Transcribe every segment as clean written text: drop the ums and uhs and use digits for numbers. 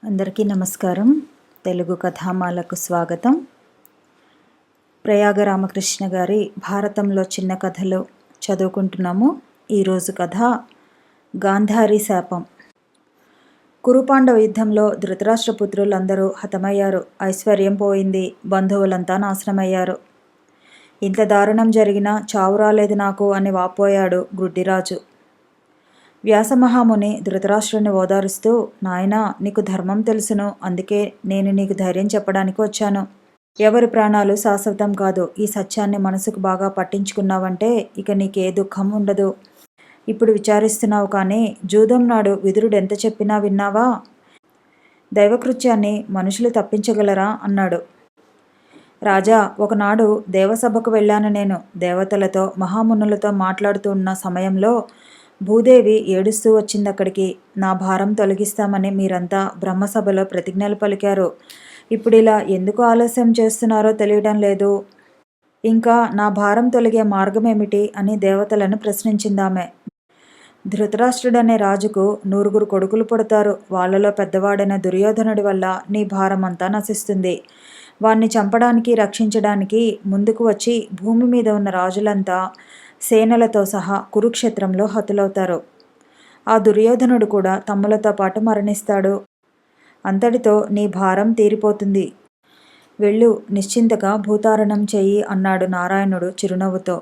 అందరికీ నమస్కారం. తెలుగు కథామాలకు స్వాగతం. ప్రయాగ రామకృష్ణ గారి భారతంలో చిన్న కథలు చదువుకుంటున్నాము. ఈరోజు కథ గాంధారి శాపం. కురుపాండవ యుద్ధంలో ధృతరాష్ట్ర పుత్రులందరూ హతమయ్యారు. ఐశ్వర్యం పోయింది. బంధువులంతా నాశనమయ్యారు. ఇంత దారుణం జరిగినా చావు రాలేదు నాకు అని వాపోయాడు గుడ్డిరాజు. వ్యాసమహాముని ధృతరాష్ట్రుని ఓదారుస్తూ, నాయనా, నీకు ధర్మం తెలుసును, అందుకే నేను నీకు ధైర్యం చెప్పడానికి వచ్చాను. ఎవరి ప్రాణాలు శాశ్వతం కాదు. ఈ సత్యాన్ని మనసుకు బాగా పట్టించుకున్నావంటే ఇక నీకే దుఃఖం ఉండదు. ఇప్పుడు విచారిస్తున్నావు కానీ జూదం నాడు విదురుడు ఎంత చెప్పినా విన్నావా? దైవకృత్యాన్ని మనుషులు తప్పించగలరా అన్నాడు. రాజా, ఒకనాడు దేవసభకు వెళ్ళాను నేను. దేవతలతో మహామునులతో మాట్లాడుతూ ఉన్న సమయంలో భూదేవి ఏడుస్తూ వచ్చింది అక్కడికి. నా భారం తొలగిస్తామని మీరంతా బ్రహ్మసభలో ప్రతిజ్ఞలు పలికారు. ఇప్పుడు ఇలా ఎందుకు ఆలస్యం చేస్తున్నారో తెలియడం లేదు. ఇంకా నా భారం తొలగే మార్గం ఏమిటి అని దేవతలను ప్రశ్నించిందామె. ధృతరాష్ట్రుడనే రాజుకు 9 కొడుకులు పుడతారు. వాళ్ళలో పెద్దవాడైన దుర్యోధనుడి వల్ల నీ భారం అంతా నశిస్తుంది. వాణ్ణి చంపడానికి, రక్షించడానికి ముందుకు వచ్చి భూమి మీద ఉన్న రాజులంతా సేనలతో సహా కురుక్షేత్రంలో హతులవుతారు. ఆ దుర్యోధనుడు కూడా తమ్ములతో పాటు మరణిస్తాడు. అంతటితో నీ భారం తీరిపోతుంది. వెళ్ళు, నిశ్చింతగా భూతారణం చెయ్యి అన్నాడు నారాయణుడు చిరునవ్వుతో.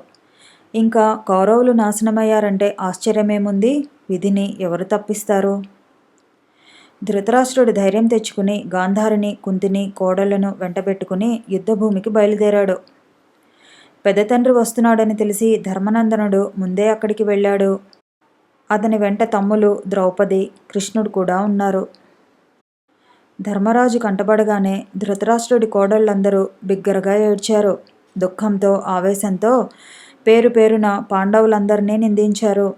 ఇంకా కౌరవులు నాశనమయ్యారంటే ఆశ్చర్యమేముంది? విధిని ఎవరు తప్పిస్తారు? ధృతరాష్ట్రుడు ధైర్యం తెచ్చుకుని గాంధారిని, కుంతిని, కోడళ్లను వెంటబెట్టుకుని యుద్ధభూమికి బయలుదేరాడు. పెద్ద తండ్రి వస్తున్నాడని తెలిసి ధర్మనందనుడు ముందే అక్కడికి వెళ్ళాడు. అతని వెంట తమ్ములు ద్రౌపది, కృష్ణుడు కూడా ఉన్నారు. ధర్మరాజు కంటపడగానే ధృతరాష్ట్రుడి కోడళ్ళందరూ బిగ్గరగా ఏడ్చారు. దుఃఖంతో, ఆవేశంతో పేరు పేరున పాండవులందరినీ నిందించారు.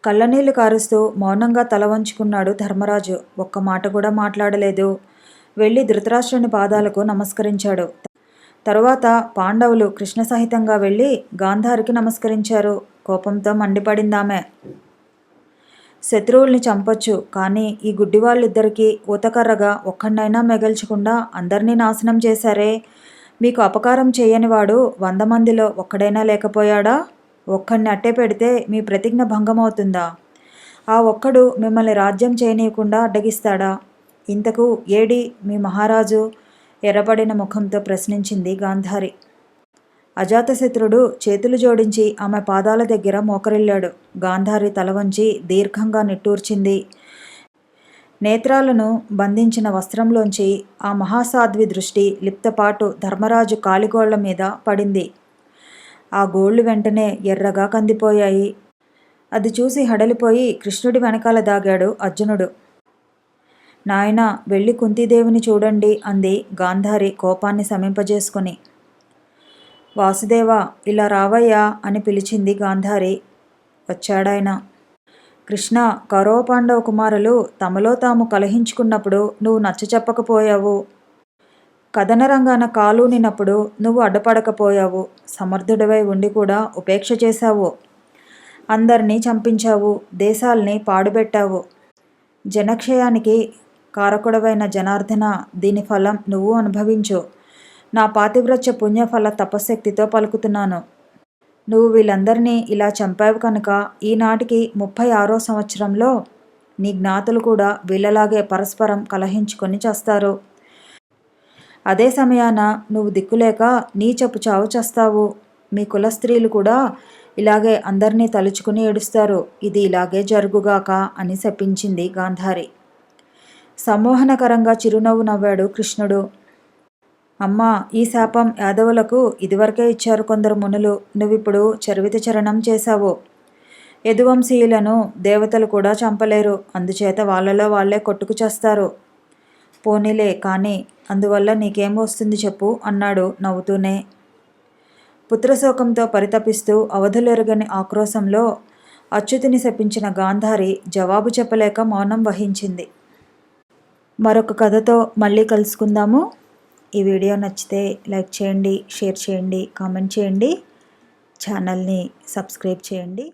కళ్ళనీళ్లు కారుస్తూ మౌనంగా తల వంచుకున్నాడు ధర్మరాజు. ఒక్క మాట కూడా మాట్లాడలేదు. వెళ్ళి ధృతరాష్ట్రుని పాదాలకు నమస్కరించాడు. తరువాత పాండవులు కృష్ణ సహితంగా వెళ్ళి గాంధారికి నమస్కరించారు. కోపంతో మండిపడిందామె. శత్రువుల్ని చంపొచ్చు, కానీ ఈ గుడ్డివాళ్ళిద్దరికీ ఊతకర్రగా ఒక్కడినైనా మిగల్చకుండా అందరినీ నాశనం చేశారే. మీకు అపకారం చేయనివాడు 100 మందిలో ఒక్కడైనా లేకపోయాడా? ఒక్కడిని అట్టే పెడితే మీ ప్రతిజ్ఞ భంగమవుతుందా? ఆ ఒక్కడు మిమ్మల్ని రాజ్యం చేయనీయకుండా అడ్డగిస్తాడా? ఇంతకు ఏడి మీ మహారాజు? ఎర్రబడిన ముఖంతో ప్రశ్నించింది గాంధారి. అజాతశత్రుడు చేతులు జోడించి ఆమె పాదాల దగ్గర మోకరిల్లాడు. గాంధారి తల వంచి దీర్ఘంగా నిట్టూర్చింది. నేత్రాలను బంధించిన వస్త్రంలోంచి ఆ మహాసాధ్వి దృష్టి లిప్తపాటు ధర్మరాజు కాలిగోళ్ల మీద పడింది. ఆ గోళ్లు వెంటనే ఎర్రగా కందిపోయాయి. అది చూసి హడలిపోయి కృష్ణుడి వెనకాల దాగాడు అర్జునుడు. నాయనా, వెళ్ళి కుంతీదేవిని చూడండి అంది గాంధారి కోపాన్ని శమింపజేసుకుని. వాసుదేవా, ఇలా రావయ్యా అని పిలిచింది గాంధారి. వచ్చాడాయన. కృష్ణ, కౌరవ పాండవ కుమారులు తమలో తాము కలహించుకున్నప్పుడు నువ్వు నచ్చచెప్పకపోయావు. కథన రంగాన కాలూనినప్పుడు నువ్వు అడ్డపడకపోయావు. సమర్థుడివై ఉండి కూడా ఉపేక్ష చేశావు. అందరినీ చంపించావు. దేశాల్ని పాడుబెట్టావు. జనక్షయానికి కారకుడవైన జనార్దన, దీని ఫలం నువ్వు అనుభవించు. నా పాతివ్రత్య పుణ్యఫల తపశక్తితో పలుకుతున్నాను. నువ్వు వీళ్ళందరినీ ఇలా చంపావు కనుక ఈనాటికి 36వ సంవత్సరంలో నీ జ్ఞాతులు కూడా వీళ్ళలాగే పరస్పరం కలహించుకొని చస్తారు. అదే సమయాన నువ్వు దిక్కులేక నీచపు చావు చస్తావు. మీ కుల స్త్రీలు కూడా ఇలాగే అందరినీ తలుచుకుని ఏడుస్తారు. ఇది ఇలాగే జరుగుగాక అని శపించింది గాంధారి. సమ్మోహనకరంగా చిరునవ్వు నవ్వాడు కృష్ణుడు. అమ్మా, ఈ శాపం యాదవులకు ఇదివరకే ఇచ్చారు కొందరు మునులు. నువ్విప్పుడు చరివిత చరణం చేశావు. యదువంశీయులను దేవతలు కూడా చంపలేరు. అందుచేత వాళ్ళలో వాళ్లే కొట్టుకు చేస్తారు. పోనీలే కానీ అందువల్ల నీకేం వస్తుంది చెప్పు అన్నాడు నవ్వుతూనే. పుత్రశోకంతో పరితపిస్తూ అవధులెరగని ఆక్రోశంలో అచ్యుతిని శపించిన గాంధారి జవాబు చెప్పలేక మౌనం వహించింది. మరొక కథతో మళ్ళీ కలుసుకుందాము. ఈ వీడియో నచ్చితే లైక్ చేయండి, షేర్ చేయండి, కామెంట్ చేయండి, ఛానల్ని సబ్స్క్రైబ్ చేయండి.